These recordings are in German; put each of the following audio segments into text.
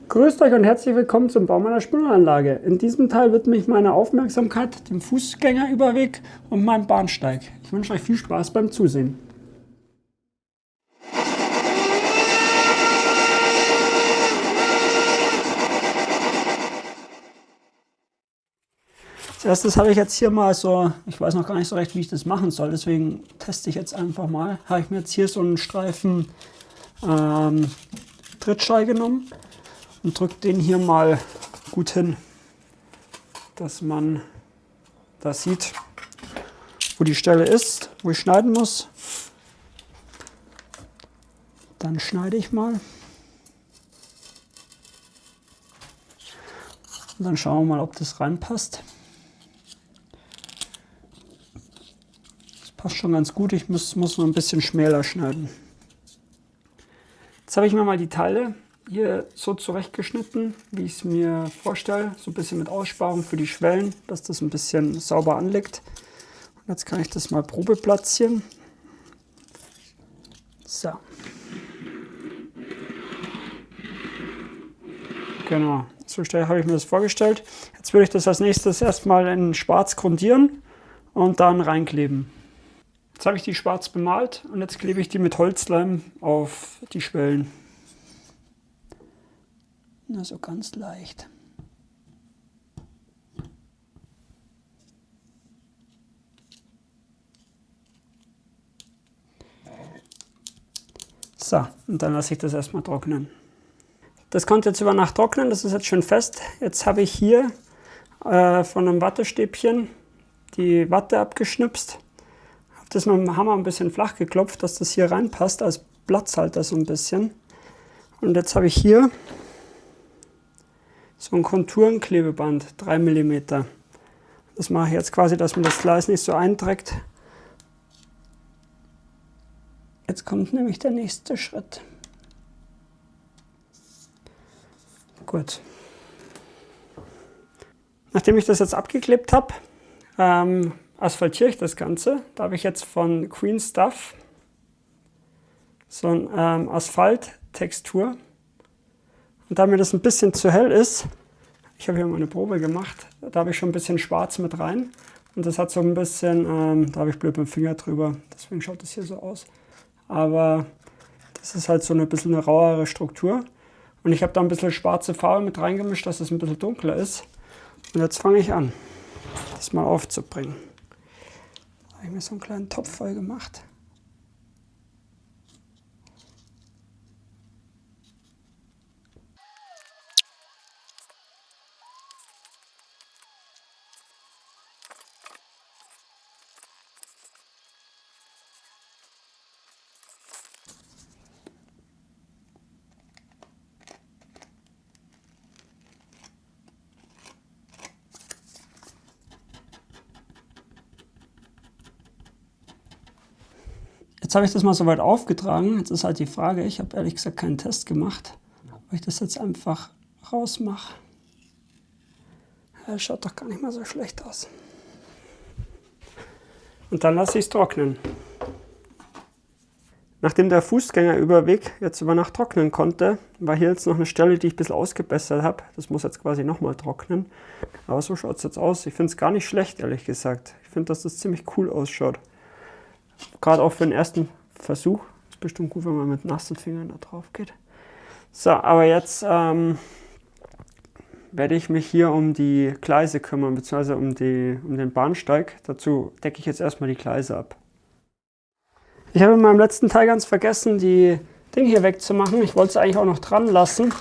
Grüßt euch und herzlich willkommen zum Bau meiner Spülanlage. In diesem Teil widme ich meine Aufmerksamkeit dem Fußgängerüberweg und meinem Bahnsteig. Ich wünsche euch viel Spaß beim Zusehen. Als erstes habe ich jetzt hier mal so, ich weiß noch gar nicht so recht, wie ich das machen soll, deswegen teste ich jetzt einfach mal. Habe ich mir jetzt hier so einen Streifen Trittschall genommen und drücke den hier mal gut hin, dass man das sieht, wo die Stelle ist, wo ich schneiden muss. Dann schneide ich mal. Und dann schauen wir mal, ob das reinpasst. Das passt schon ganz gut, ich muss nur ein bisschen schmäler schneiden. Jetzt habe ich mir mal die Teile hier so zurechtgeschnitten, wie ich es mir vorstelle. So ein bisschen mit Aussparung für die Schwellen, dass das ein bisschen sauber anliegt. Und jetzt kann ich das mal Probe platzieren. So. Genau, so habe ich mir das vorgestellt. Jetzt würde ich das als nächstes erstmal in Schwarz grundieren und dann reinkleben. Jetzt habe ich die schwarz bemalt und jetzt klebe ich die mit Holzleim auf die Schwellen. Nur so ganz leicht. So, und dann lasse ich das erstmal trocknen. Das konnte jetzt über Nacht trocknen, das ist jetzt schön fest. Jetzt habe ich hier von einem Wattestäbchen die Watte abgeschnipst. Habe das mit dem Hammer ein bisschen flach geklopft, dass das hier reinpasst, als Platzhalter so ein bisschen. Und jetzt habe ich hier so ein Konturenklebeband, 3 mm. Das mache ich jetzt quasi, dass man das Gleis nicht so einträgt. Jetzt kommt nämlich der nächste Schritt. Gut. Nachdem ich das jetzt abgeklebt habe, asphaltiere ich das Ganze. Da habe ich jetzt von Green Stuff so eine Asphalttextur. Und da mir das ein bisschen zu hell ist, ich habe hier mal eine Probe gemacht, da habe ich schon ein bisschen Schwarz mit rein. Und das hat so ein bisschen, da habe ich blöd mit dem Finger drüber, deswegen schaut das hier so aus. Aber das ist halt so ein bisschen eine rauere Struktur. Und ich habe da ein bisschen schwarze Farbe mit reingemischt, dass es ein bisschen dunkler ist. Und jetzt fange ich an, das mal aufzubringen. Da habe ich mir so einen kleinen Topf voll gemacht. Jetzt habe ich das mal so weit aufgetragen. Jetzt ist halt die Frage, ich habe ehrlich gesagt keinen Test gemacht, ob ich das jetzt einfach rausmache. Ja, schaut doch gar nicht mal so schlecht aus. Und dann lasse ich es trocknen. Nachdem der Fußgängerüberweg jetzt über Nacht trocknen konnte, war hier jetzt noch eine Stelle, die ich ein bisschen ausgebessert habe. Das muss jetzt quasi nochmal trocknen. Aber so schaut es jetzt aus. Ich finde es gar nicht schlecht, ehrlich gesagt. Ich finde, dass das ziemlich cool ausschaut. Gerade auch für den ersten Versuch. Ist bestimmt gut, wenn man mit nassen Fingern da drauf geht. So, aber jetzt werde ich mich hier um die Gleise kümmern, beziehungsweise um den Bahnsteig. Dazu decke ich jetzt erstmal die Gleise ab. Ich habe in meinem letzten Teil ganz vergessen, die Dinge hier wegzumachen. Ich wollte es eigentlich auch noch dran lassen.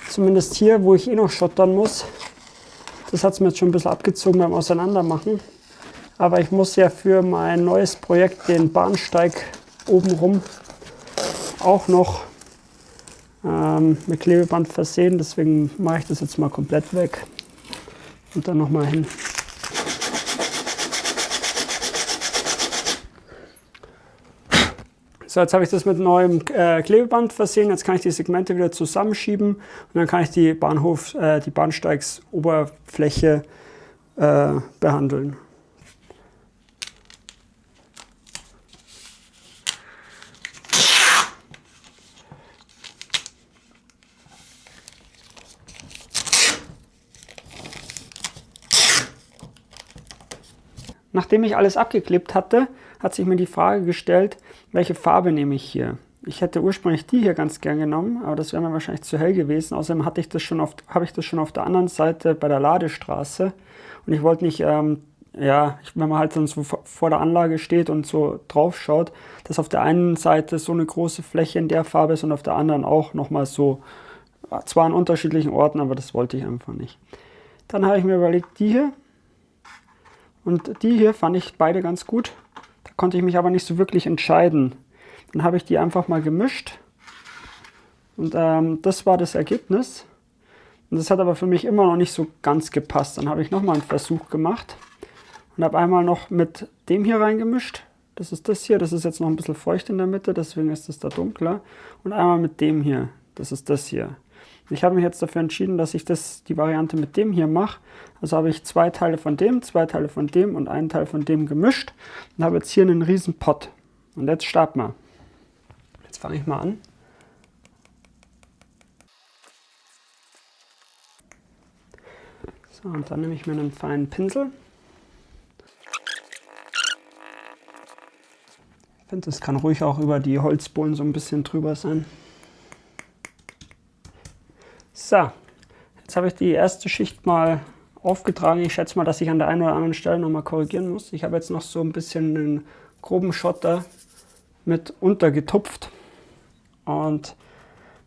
Zumindest hier, wo ich eh noch schottern muss. Das hat es mir jetzt schon ein bisschen abgezogen beim Auseinandermachen. Aber ich muss ja für mein neues Projekt den Bahnsteig obenrum auch noch mit Klebeband versehen. Deswegen mache ich das jetzt mal komplett weg und dann nochmal hin. So, jetzt habe ich das mit neuem Klebeband versehen. Jetzt kann ich die Segmente wieder zusammenschieben und dann kann ich die Bahnsteigsoberfläche behandeln. Nachdem ich alles abgeklebt hatte, hat sich mir die Frage gestellt, welche Farbe nehme ich hier? Ich hätte ursprünglich die hier ganz gern genommen, aber das wäre mir wahrscheinlich zu hell gewesen. Außerdem habe ich das schon auf der anderen Seite bei der Ladestraße. Und ich wollte nicht, wenn man halt dann so vor der Anlage steht und so drauf schaut, dass auf der einen Seite so eine große Fläche in der Farbe ist und auf der anderen auch nochmal so, zwar an unterschiedlichen Orten, aber das wollte ich einfach nicht. Dann habe ich mir überlegt, die hier. Und die hier fand ich beide ganz gut. Da konnte ich mich aber nicht so wirklich entscheiden. Dann habe ich die einfach mal gemischt. Und das war das Ergebnis. Und das hat aber für mich immer noch nicht so ganz gepasst. Dann habe ich nochmal einen Versuch gemacht und habe einmal noch mit dem hier reingemischt. Das ist das hier. Das ist jetzt noch ein bisschen feucht in der Mitte, deswegen ist das da dunkler. Und einmal mit dem hier. Das ist das hier. Ich habe mich jetzt dafür entschieden, dass ich die Variante mit dem hier mache. Also habe ich 2 Teile von dem, 2 Teile von dem und einen Teil von dem gemischt und habe jetzt hier einen riesen Pott. Und jetzt starten wir. Jetzt fange ich mal an. So, und dann nehme ich mir einen feinen Pinsel. Ich finde, das kann ruhig auch über die Holzbohlen so ein bisschen drüber sein. So, jetzt habe ich die erste Schicht mal aufgetragen. Ich schätze mal, dass ich an der einen oder anderen Stelle nochmal korrigieren muss. Ich habe jetzt noch so ein bisschen einen groben Schotter mit untergetupft. Und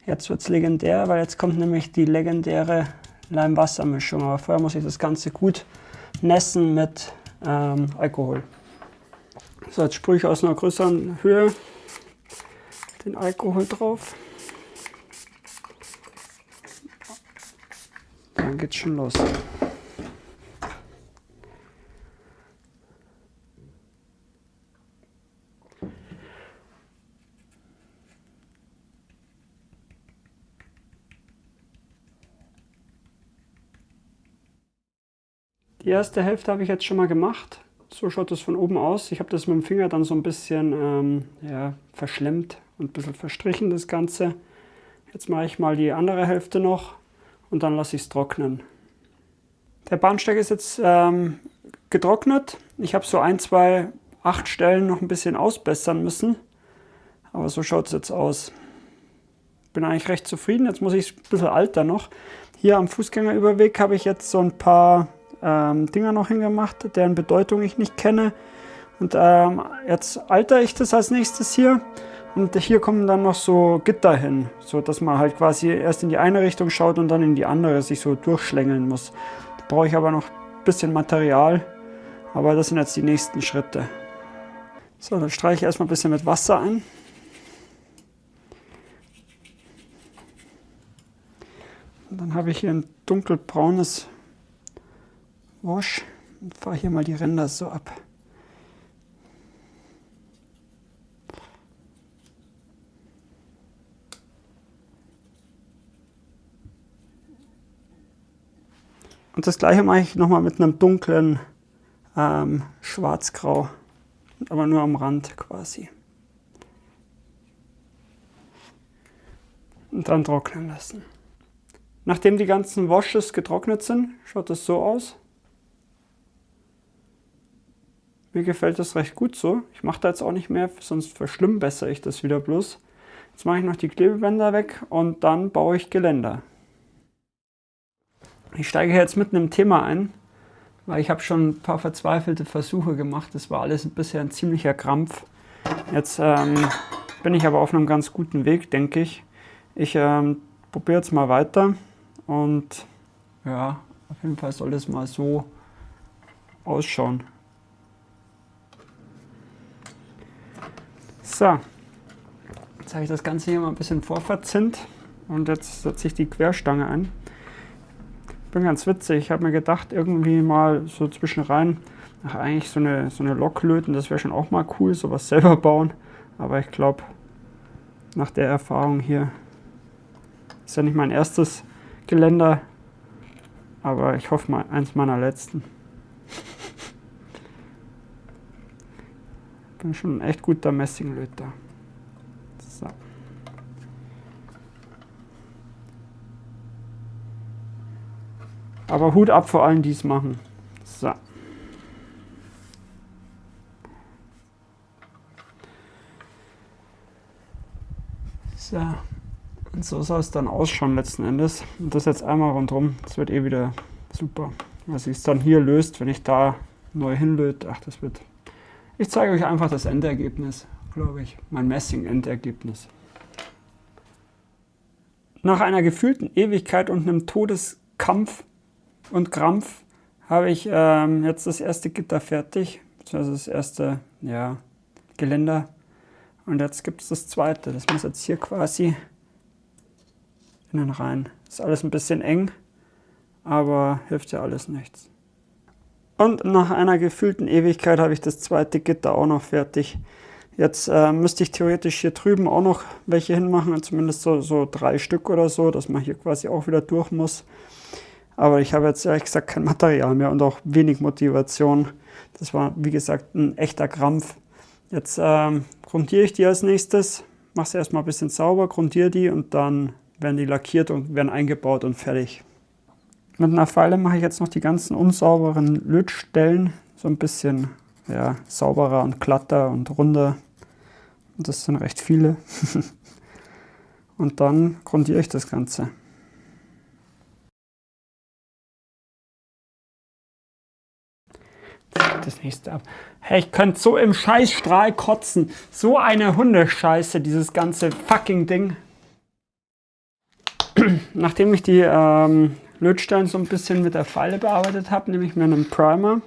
jetzt wird es legendär, weil jetzt kommt nämlich die legendäre Leim-Wasser-Mischung. Aber vorher muss ich das Ganze gut nässen mit Alkohol. So, jetzt sprühe ich aus einer größeren Höhe den Alkohol drauf. Dann geht's schon los. Die erste Hälfte habe ich jetzt schon mal gemacht. So schaut das von oben aus. Ich habe das mit dem Finger dann so ein bisschen verschlemmt und ein bisschen verstrichen, das Ganze. Jetzt mache ich mal die andere Hälfte noch und dann lasse ich es trocknen. Der Bahnsteig ist jetzt getrocknet. Ich habe so 1, 2, 8 Stellen noch ein bisschen ausbessern müssen. Aber so schaut es jetzt aus. Bin eigentlich recht zufrieden. Jetzt muss ich es ein bisschen altern noch. Hier am Fußgängerüberweg habe ich jetzt so ein paar Dinger noch hingemacht, deren Bedeutung ich nicht kenne. Und jetzt alter ich das als nächstes hier. Und hier kommen dann noch so Gitter hin, so dass man halt quasi erst in die eine Richtung schaut und dann in die andere sich so durchschlängeln muss. Da brauche ich aber noch ein bisschen Material, aber das sind jetzt die nächsten Schritte. So, dann streiche ich erstmal ein bisschen mit Wasser ein. Und dann habe ich hier ein dunkelbraunes Wash und fahre hier mal die Ränder so ab. Und das gleiche mache ich nochmal mit einem dunklen Schwarzgrau, aber nur am Rand quasi. Und dann trocknen lassen. Nachdem die ganzen Washes getrocknet sind, schaut das so aus. Mir gefällt das recht gut so. Ich mache da jetzt auch nicht mehr, sonst verschlimmbessere ich das wieder bloß. Jetzt mache ich noch die Klebebänder weg und dann baue ich Geländer. Ich steige jetzt mitten im Thema ein, weil ich habe schon ein paar verzweifelte Versuche gemacht. Das war alles bisher ein ziemlicher Krampf. Jetzt bin ich aber auf einem ganz guten Weg, denke ich. Ich probiere jetzt mal weiter und ja, auf jeden Fall soll das mal so ausschauen. So, jetzt habe ich das Ganze hier mal ein bisschen vorverzinnt und jetzt setze ich die Querstange ein. Bin ganz witzig, ich habe mir gedacht, irgendwie mal so zwischenrein, eigentlich so eine Lok löten, das wäre schon auch mal cool, sowas selber bauen. Aber ich glaube, nach der Erfahrung hier, ist ja nicht mein erstes Geländer, aber ich hoffe mal eins meiner letzten. Bin schon ein echt guter Messinglöter. So. Aber Hut ab vor allen, die es machen. So. Und so soll es dann ausschauen letzten Endes. Und das jetzt einmal rundherum, das wird eh wieder super. Was sich dann hier löst, wenn ich da neu hinlöte, ach, das wird... Ich zeige euch einfach das Endergebnis, glaube ich. Mein Messing-Endergebnis. Nach einer gefühlten Ewigkeit und einem Todeskampf und Krampf habe ich jetzt das erste Gitter fertig, beziehungsweise das erste Geländer. Und jetzt gibt es das zweite. Das muss jetzt hier quasi innen rein. Ist alles ein bisschen eng, aber hilft ja alles nichts. Und nach einer gefühlten Ewigkeit habe ich das zweite Gitter auch noch fertig. Jetzt müsste ich theoretisch hier drüben auch noch welche hinmachen, zumindest so 3 Stück oder so, dass man hier quasi auch wieder durch muss. Aber ich habe jetzt ehrlich gesagt kein Material mehr und auch wenig Motivation. Das war, wie gesagt, ein echter Krampf. Jetzt grundiere ich die als nächstes, mache sie erstmal ein bisschen sauber, grundiere die und dann werden die lackiert und werden eingebaut und fertig. Mit einer Feile mache ich jetzt noch die ganzen unsauberen Lötstellen so ein bisschen sauberer und glatter und runder. Und das sind recht viele. Und dann grundiere ich das Ganze. Das nächste ab. Hey, ich könnte so im Scheißstrahl kotzen. So eine Hundescheiße, dieses ganze fucking Ding. Nachdem ich die Lötstellen so ein bisschen mit der Feile bearbeitet habe, nehme ich mir einen Primer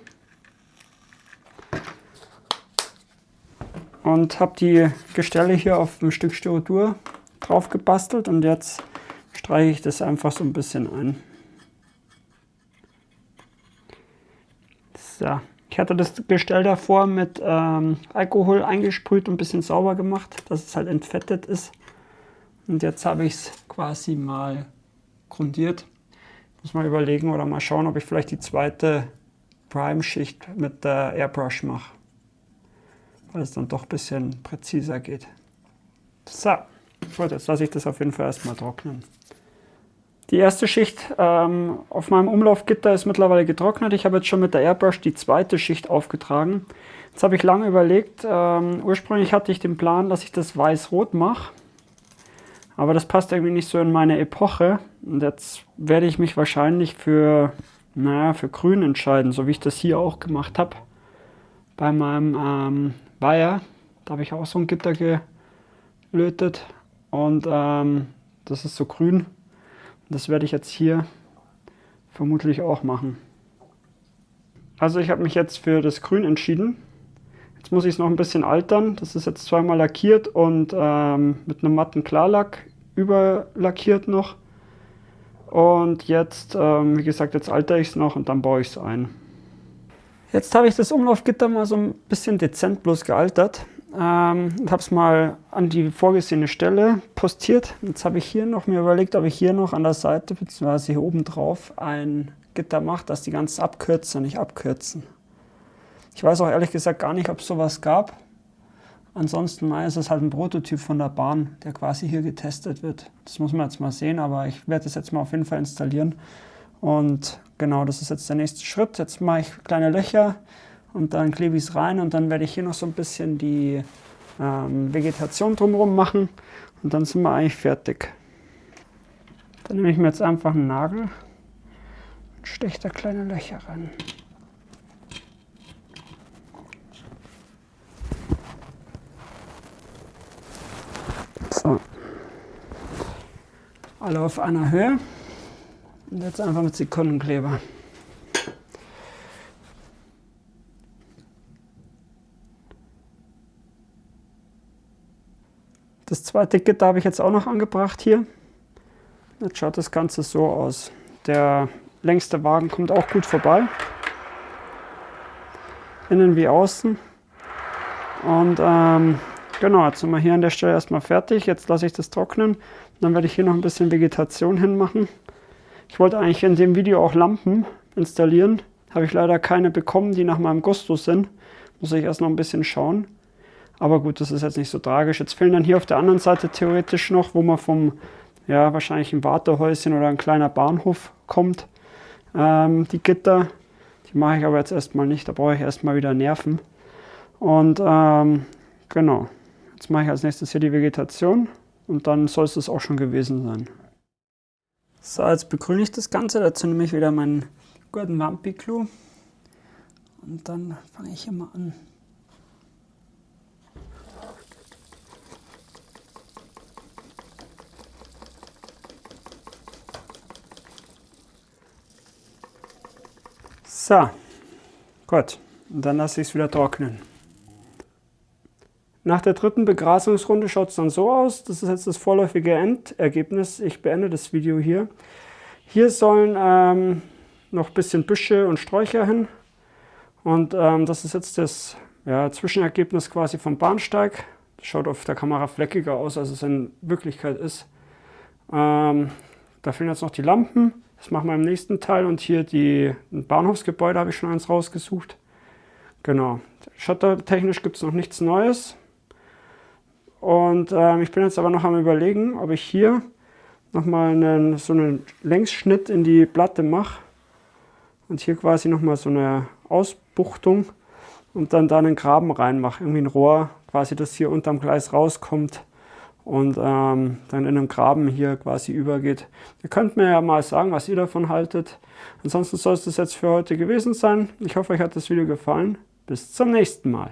und habe die Gestelle hier auf ein Stück Styrodur drauf gebastelt und jetzt streiche ich das einfach so ein bisschen ein. So. Ich hatte das Gestell davor mit Alkohol eingesprüht und ein bisschen sauber gemacht, dass es halt entfettet ist. Und jetzt habe ich es quasi mal grundiert. Muss mal überlegen oder mal schauen, ob ich vielleicht die zweite Prime-Schicht mit der Airbrush mache. Weil es dann doch ein bisschen präziser geht. So, gut, jetzt lasse ich das auf jeden Fall erstmal trocknen. Die erste Schicht auf meinem Umlaufgitter ist mittlerweile getrocknet. Ich habe jetzt schon mit der Airbrush die zweite Schicht aufgetragen. Jetzt habe ich lange überlegt. Ursprünglich hatte ich den Plan, dass ich das weiß-rot mache. Aber das passt irgendwie nicht so in meine Epoche. Und jetzt werde ich mich wahrscheinlich für grün entscheiden, so wie ich das hier auch gemacht habe. Bei meinem Weiher, da habe ich auch so ein Gitter gelötet. Und das ist so grün. Das werde ich jetzt hier vermutlich auch machen. Also ich habe mich jetzt für das Grün entschieden. Jetzt muss ich es noch ein bisschen altern. Das ist jetzt zweimal lackiert und mit einem matten Klarlack überlackiert noch. Und jetzt, wie gesagt, jetzt altere ich es noch und dann baue ich es ein. Jetzt habe ich das Umlaufgitter mal so ein bisschen dezent bloß gealtert. Und habe es mal an die vorgesehene Stelle postiert. Jetzt habe ich hier noch mir überlegt, ob ich hier noch an der Seite bzw. hier oben drauf ein Gitter mache, dass die ganzen Abkürzer nicht abkürzen. Ich weiß auch ehrlich gesagt gar nicht, ob es sowas gab. Ansonsten ist es halt ein Prototyp von der Bahn, der quasi hier getestet wird. Das muss man jetzt mal sehen, aber ich werde das jetzt mal auf jeden Fall installieren. Und genau, das ist jetzt der nächste Schritt. Jetzt mache ich kleine Löcher und dann klebe ich es rein und dann werde ich hier noch so ein bisschen die Vegetation drumherum machen und dann sind wir eigentlich fertig. Dann nehme ich mir jetzt einfach einen Nagel und steche da kleine Löcher rein. So. Alle auf einer Höhe und jetzt einfach mit Sekundenkleber. Das zweite Gitter habe ich jetzt auch noch angebracht hier. Jetzt schaut das Ganze so aus. Der längste Wagen kommt auch gut vorbei. Innen wie außen. Und genau, jetzt sind wir hier an der Stelle erstmal fertig. Jetzt lasse ich das trocknen. Dann werde ich hier noch ein bisschen Vegetation hinmachen. Ich wollte eigentlich in dem Video auch Lampen installieren. Habe ich leider keine bekommen, die nach meinem Gusto sind. Muss ich erst noch ein bisschen schauen. Aber gut, das ist jetzt nicht so tragisch. Jetzt fehlen dann hier auf der anderen Seite theoretisch noch, wo man vom, wahrscheinlich ein Wartehäuschen oder ein kleiner Bahnhof kommt, die Gitter. Die mache ich aber jetzt erstmal nicht, da brauche ich erstmal wieder Nerven. Und genau, jetzt mache ich als nächstes hier die Vegetation und dann soll es das auch schon gewesen sein. So, jetzt begrüne ich das Ganze. Dazu nehme ich wieder meinen guten Wampi-Clou und dann fange ich hier mal an. So, gut. Und dann lasse ich es wieder trocknen. Nach der dritten Begrasungsrunde schaut es dann so aus. Das ist jetzt das vorläufige Endergebnis. Ich beende das Video hier. Hier sollen noch ein bisschen Büsche und Sträucher hin. Und das ist jetzt das Zwischenergebnis quasi vom Bahnsteig. Das schaut auf der Kamera fleckiger aus, als es in Wirklichkeit ist. Da fehlen jetzt noch die Lampen. Das machen wir im nächsten Teil. Und hier ein Bahnhofsgebäude habe ich schon eins rausgesucht. Genau. Shuttertechnisch gibt es noch nichts Neues. Und ich bin jetzt aber noch am Überlegen, ob ich hier nochmal so einen Längsschnitt in die Platte mache. Und hier quasi nochmal so eine Ausbuchtung und dann da einen Graben reinmache. Irgendwie ein Rohr, quasi das hier unterm Gleis rauskommt und dann in einem Graben hier quasi übergeht. Ihr könnt mir ja mal sagen, was ihr davon haltet. Ansonsten soll es das jetzt für heute gewesen sein. Ich hoffe, euch hat das Video gefallen. Bis zum nächsten Mal.